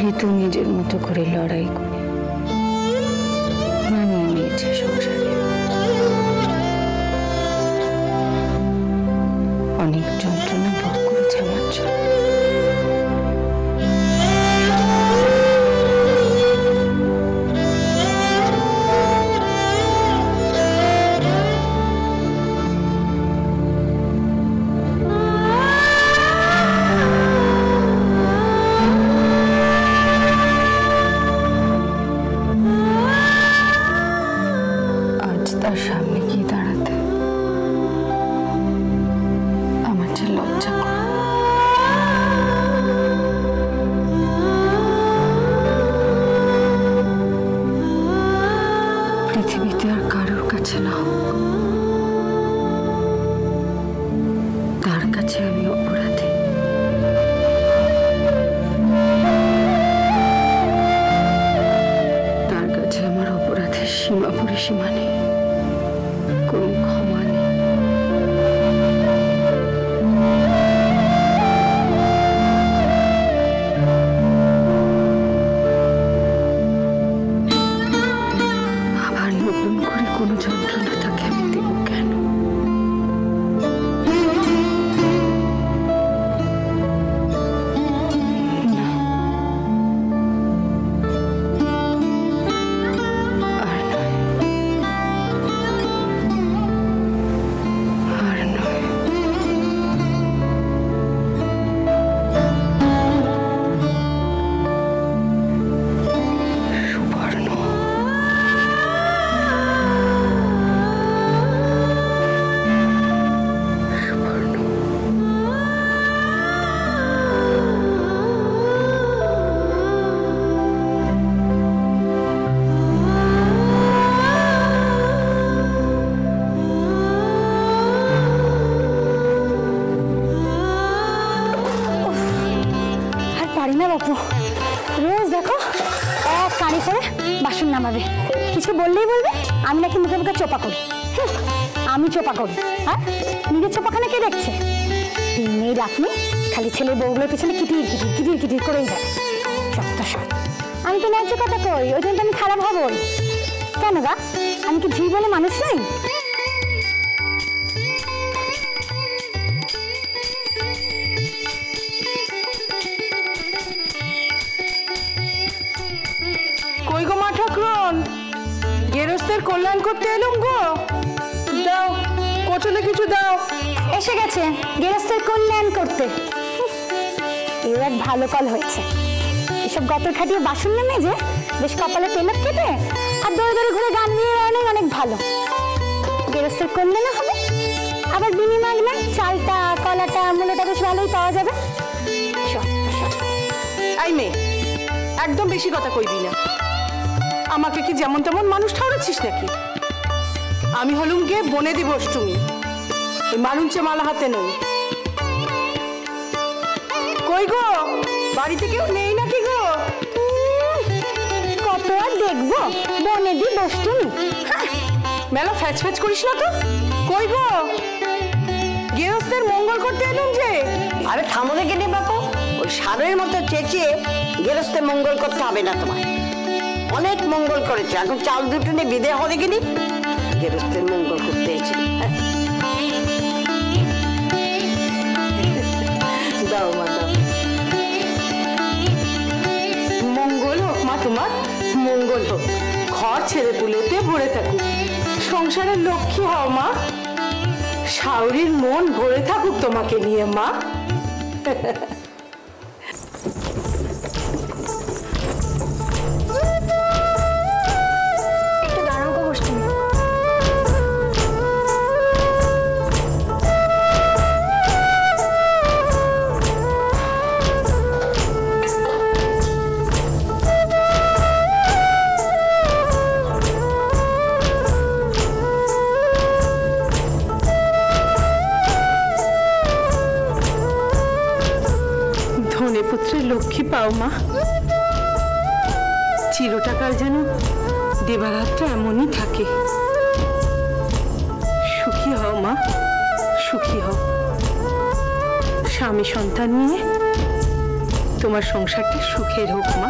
ঋতু নিজের মতো করে লড়াই করে মানিয়ে নিয়েছে সংসারে। অনেক যন্ত্রণা ভোগ করেছে আমার জন্য। তার সামনে গিয়ে দাঁড়াতে আমার যে লজ্জা করে। পৃথিবীতে আর কারোর কাছে না হোক, তার কাছে আমি অপরাধী। তার কাছে আমার অপরাধের সীমা পরিসীমা নেই, কোনো ক্ষমা নেই। আবার নতুন করে কোনো যন্ত্রণা তাকে আমি দেব কেন? বাপু রোজ দেখো এক কাঁড়ি করে বাসন নামাবে, কিছু বললেই বলবে আমি নাকি মুখে মুখে চোপা করি। আমি চোপা করি? হ্যাঁ, নিজের চোপাখানে কে দেখছে? দিন নেই রাত নেই, খালি ছেলে বউগুলোর পিছনে কিটির কিটির কিটির কিটির করেই যায়। আমি তো ন্যায্য কথা কই, ওই জন্য আমি খারাপ হবই কেন গা? আমি কি ঝি বলে মানুষ নই? কই গো মা ঠাকুরন, গেরস্তের কল্যাণ করতে এলুম গো। দাও কোচলে কিছু দাও। এসে গেছে গেরস্তের কল্যাণ করতে। এও এক ভালো কল হয়েছে। এসব গতর খাটিয়ে বাসন নেমে যে বেশ কপালে তেলক কেটে আর দৌড়ে দৌড়ে ঘুরে গান নিয়ে বেড়ানোই অনেক ভালো। গেরস্তের কল্যাণ হবে, আবার বিনিময় না চালটা কলাটা মূলটা বেশ ভালোই পাওয়া যাবে। এই মেয়ে, একদম বেশি কথা কইবি না। আমাকে কি যেমন তেমন মানুষ ঠাউরেছিস নাকি? আমি হলুম গিয়ে বনে দিব অষ্টমী, ওই মারুঞ্চে মালা হাতে নই। কই গো, বাড়িতে কেউ নেই নাকি গো? কত আর দেখবো, বনে দিব অষ্টমী। মেলা ফ্যাচ ফ্যাচ করিস না তো। কই গো, গৃহস্থের মঙ্গল করতে এলুম যে। আরে থামো দেখে নে বাপু, ওই সারের মতো চেঁচিয়ে গৃহস্থের মঙ্গল করতে হবে না তোমার। অনেক মঙ্গল করেছে, এখন চাল দুটো নিয়ে বিদে হলে গেলি গৃহস্থের মঙ্গল করতে এসে। দাও মা দাও। মঙ্গল হোক মা, তোমার মঙ্গল হোক। ঘর ছেড়ে পুলেতে ভরে থাকুক, সংসারের লক্ষ্মী হও মা। শাওরির মন ভরে থাকুক তোমাকে নিয়ে মা। ধনে পুত্রের লক্ষ্মী পাও মা। চিরটাকাল যেন দেবারাতটা এমনই থাকে। সুখী হও মা, সুখী হও। স্বামী সন্তান নিয়ে তোমার সংসারটা সুখের হোক মা।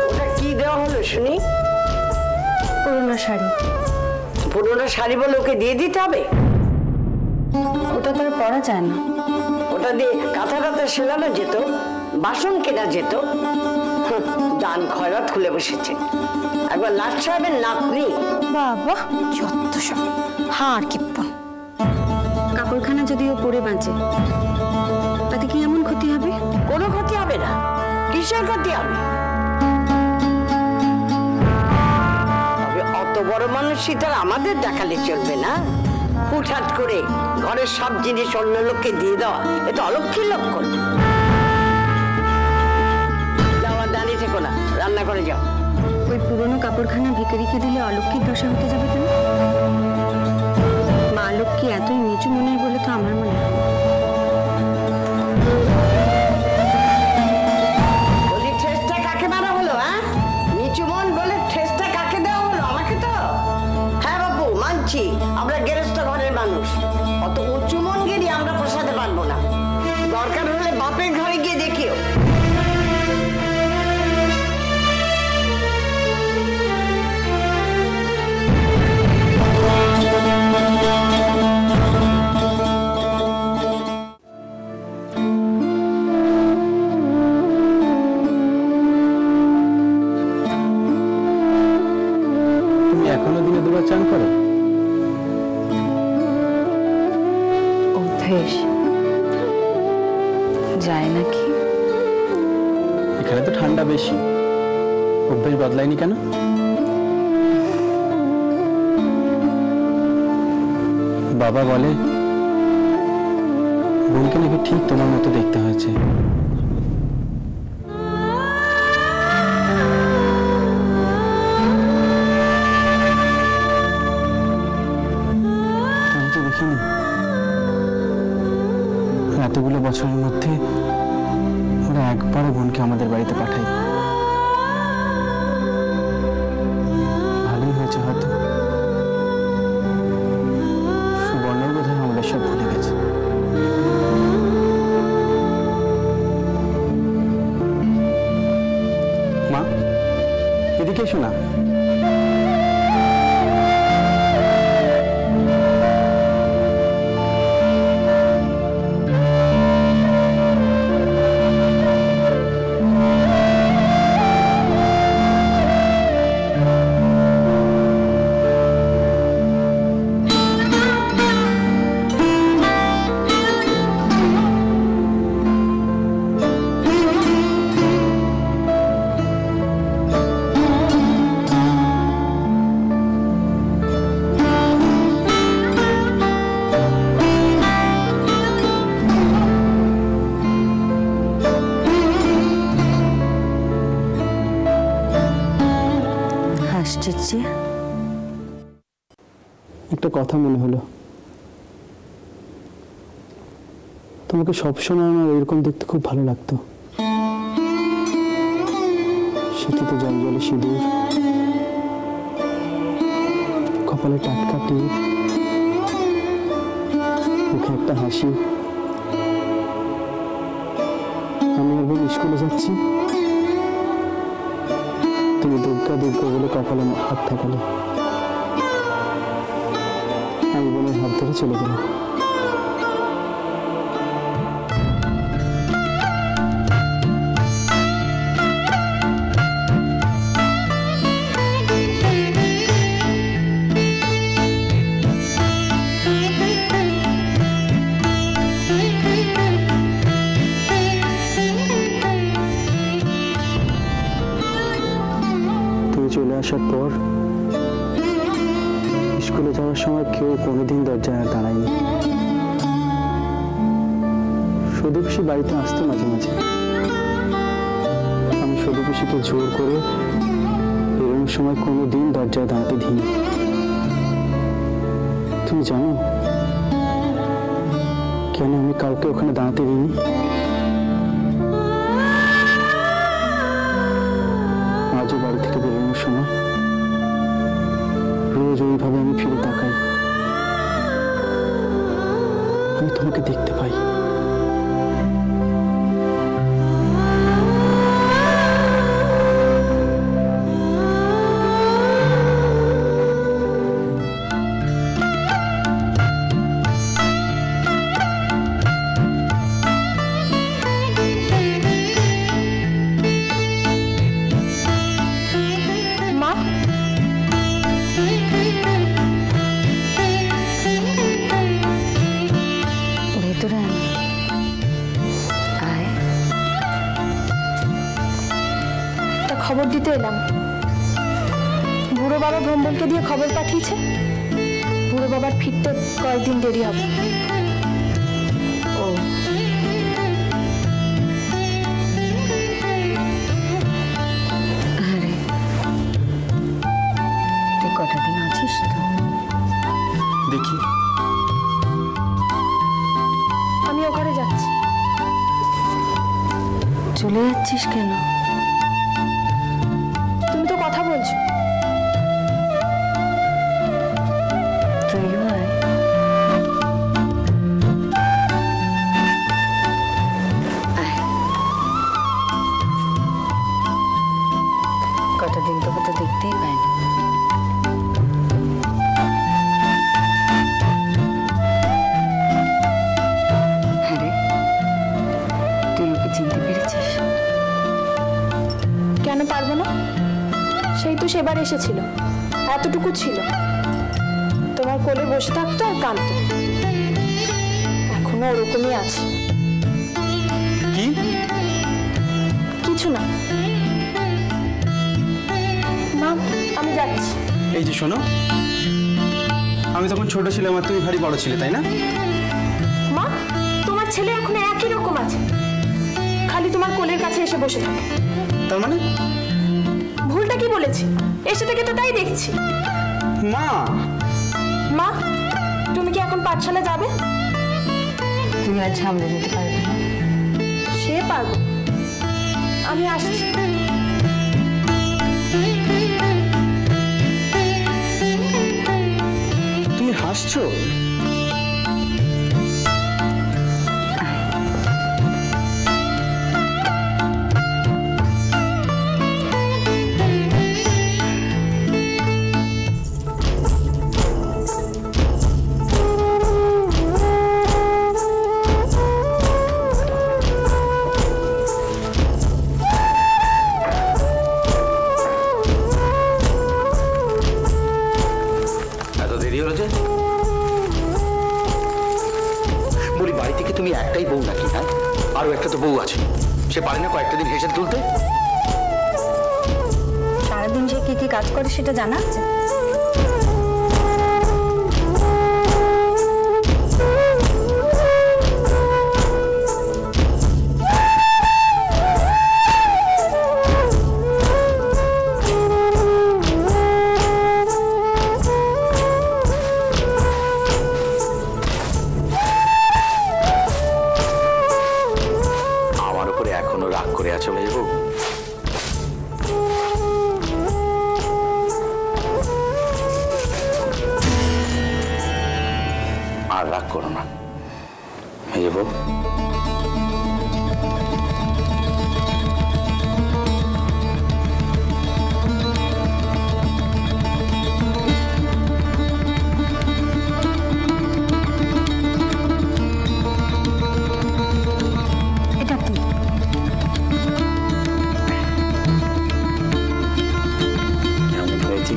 ওটা কি দেওয়া হলো শুনি? পুরোনো শাড়ি। পুরোনো শাড়ি বলে ওকে দিয়ে দিতে হবে? ওটা তো আর পরা যায় না। ওটা দিয়ে কাঁথা কাঁথা সেলানো যেত, বাসন কেনা যেত। দান খয়রাত খুলে বসেছে। একবার লাট সাহেবের নাতনি। বাবা যত সব হার কিপ্পন। কাপড়খানা যদি ও পরে বাঁচে তাতে কি এমন ক্ষতি হবে? কোনো ক্ষতি হবে না। কিসের ক্ষতি হবে? তবে অত বড় মানুষই তার আমাদের দেখালে চলবে না। হুটহাট করে ঘরের সব জিনিস অন্য লোককে দিয়ে দেওয়া এটা অলক্ষীর লক্ষণ। যাও আর দাঁড়িয়ে থেকো না, রান্না করে যাও। ওই পুরনো কাপড়খানা ভিখারিকে দিলে অলক্ষীর দশা হতে যাবে কেন? মা লক্ষ্মী এতই নিচু মনের বলে তো আমার মনে হয়। বলি ঠেসটা কাকে মারা হলো? হ্যাঁ, নিচু মন বলে ঠেসটা কাকে দেওয়া হলো? আমাকে তো? হ্যাঁ বাবু, মানছি আমরা গেরস্ত ঘরের মানুষ, অত উঁচু মন গিয়ে আমরা পোষাতে পারবো না। দরকার হলে বাপের ঘরে গিয়ে দেখিও। এখনো দিনে দুবার চান করো? অভ্যেস যায় নাকি? এখানে তো ঠান্ডা বেশি, অভ্যেস বদলায়নি কেন? বাবা বলে বোনকে নাকি ঠিক তোমার মতো দেখতে হয়েছে। আমি তো দেখিনি। এতগুলো বছরের মধ্যে ওরা একবারও বোনকে আমাদের বাড়িতে পাঠাই। ভালোই হয়েছে হয়তো। সুবর্ণর বোধহয় আমাদের সব ভুলে গেছে। মা, এদিকে এসো না। আশ্চর্য। একটা কথা মনে হলো, তোমাকে সবসময় আমার এরকম দেখতে খুব ভালো লাগতো। সেতুতে জল জলে সিঁদুর, কপালে টাটকা টিপ, মুখে একটা হাসি। আমি একবার স্কুলে যাচ্ছি, তুমি দুর্গা দুর্গা বলে কপালে হাত ঠেকালে। আমি বোনের হাত ধরে চলে গেলাম। তুমি চলে আসার পর স্কুলে যাওয়ার সময় কেউ কোনোদিন দরজায় আর দাঁড়ায়নি। সদুপিসি বাড়িতে আসতো মাঝে মাঝে। আমি সদুপিসিকে জোর করে বেরোনোর সময় কোনোদিন দরজায় দাঁড়াতে দিইনি। তুমি জানো কেন আমি কাউকে ওখানে দাঁড়াতে দিইনি? আজও বাড়ি থেকে বেরোনোর সময় রোজ ওইভাবে আমি ফিরে তাকাই, আমি তোমাকে দেখতে পাই। মা, ভেতরে আয়। তা খবর দিতে এলাম। বুড়ো বাবা ভ্রমণকে দিয়ে খবর পাঠিয়েছে, বুড়ো বাবার ফিরতে কয়েকদিন দেরি হবে। ও, আরে তুই কটা দিন আছিস তো? দেখি, আমি ওখানে যাচ্ছি। চলে যাচ্ছিস কেন? তুমি তো কথা বলছো। তুইও আয়। আয়। কটা দিন তোকে তো দেখতেই পাইনি। হ্যাঁ রে, তুই ওকে চিনতে পেরেছিস? কেন পারবো না? সেই তো সেবার এসেছিল, এতটুকু ছিল, তোমার কোলে বসে থাকতো আর কাঁদতো। এখনো ওরকমই আছে। কি? কিছু না মা, আমি যাচ্ছি। এই যে শোনো, আমি তখন ছোট ছিলাম আর তুমি ভারী বড় ছিলে, তাই না? মা, তোমার ছেলে এখন একই রকম আছে, খালি তোমার কোলের কাছে এসে বসে থাকে। তার মানে? ভুলটা কি বলেছি? এসে থেকে তো তাই দেখছি। মা, মা, তুমি কি এখন পাঠশালা যাবে? তুই আর সামলে নিতে পারবি না? সে পারবো, আমি আসছি। তুমি হাসছো? এত দেরি হলো যে? বলি, বাড়ি থেকে তুমি একটাই বউ নাকি? হ্যাঁ, আরো একটা তো বউ আছে, সে পারে না কয়েকটা দিন হেসে তুলতে? সারাদিন সে কি কি কাজ করে সেটা জানা আছে? আমার উপরে এখনো রাগ করে আছে মেজবউ? আর রাগ করো না মেজবউ। এটা কি? কেমন হয়েছে?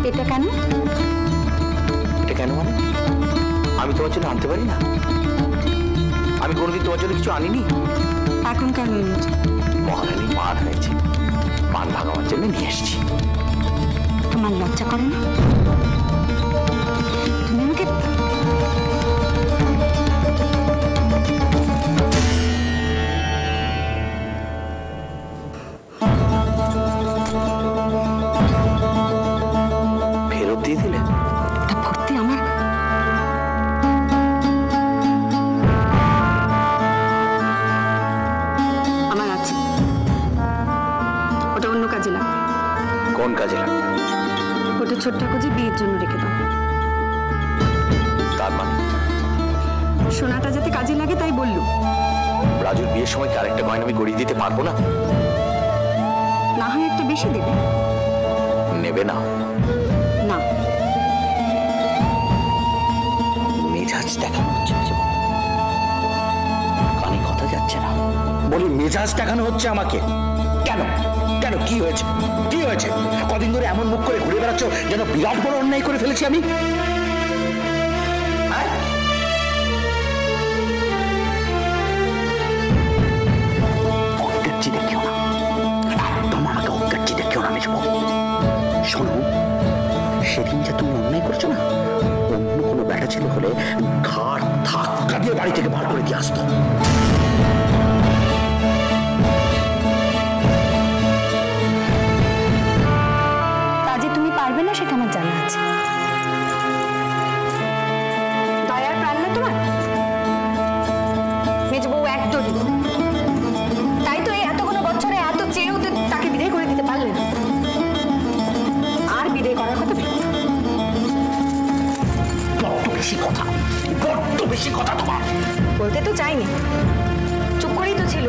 এটা কেন? এটা কেন মানে? আমি তোমার জন্য আনতে পারি না? আমি কোনোদিন তোমার জন্য কিছু আনিনি? এখন কেন এনেছো? মহারানী মান হয়েছে, মান ভাগাবার জন্য নিয়ে এসেছি। তোমার লজ্জা করে না? তুমি আমাকে ফেরত দিয়ে দিলে? তা ভর্তি আমার বছরটাকে যে বিয়ের জন্য রেখে দাও। তার মানে সোনাটা যাতে কাজে লাগে তাই বললুম। রাজুর বিয়ের সময় কি আরেকটা গয়না আমি গড়িয়ে দিতে পারবো না? না হয় একটা বেশি দেবে। নেবে না? না, মেজাজ দেখানো হচ্ছে, কানে কথা যাচ্ছে না। বলি মেজাজ দেখানো হচ্ছে আমাকে। কেন কেন কি হয়েছে? কি হয়েছে? কদিন ধরে এমন মুখ করে ঘুরে বেড়াচ্ছ যেন বিরাট বড় অন্যায় করে ফেলেছি আমি। হ্যাঁ? অজ্ঞাচ্ছি দেখিও না, একদম আমাকে অজ্ঞাচ্ছি দেখিও না মেজবো। শোনো, সেদিন যে তুমি অন্যায় করছো না, অন্য কোনো ব্যাটা ছেলে হলে ঘাড় ধাক্কা দিয়ে বাড়ি থেকে বার করে দিয়ে আসতো। কাজে তুমি পারবে না সেটা আমার জানা আছে। দয়ার প্রাণ না তোমার? মেজবউ এক দড়ি, তাই তো এই এতগুলো বছরে এত চেয়েও তো তাকে বিদায় করে দিতে পারলে না। আর বিদায় করার কথা ভেবো না। বড্ড বেশি কথা, বড্ড বেশি কথা তোমার। বলতে তো চাইনি, চুপ করেই তো ছিল।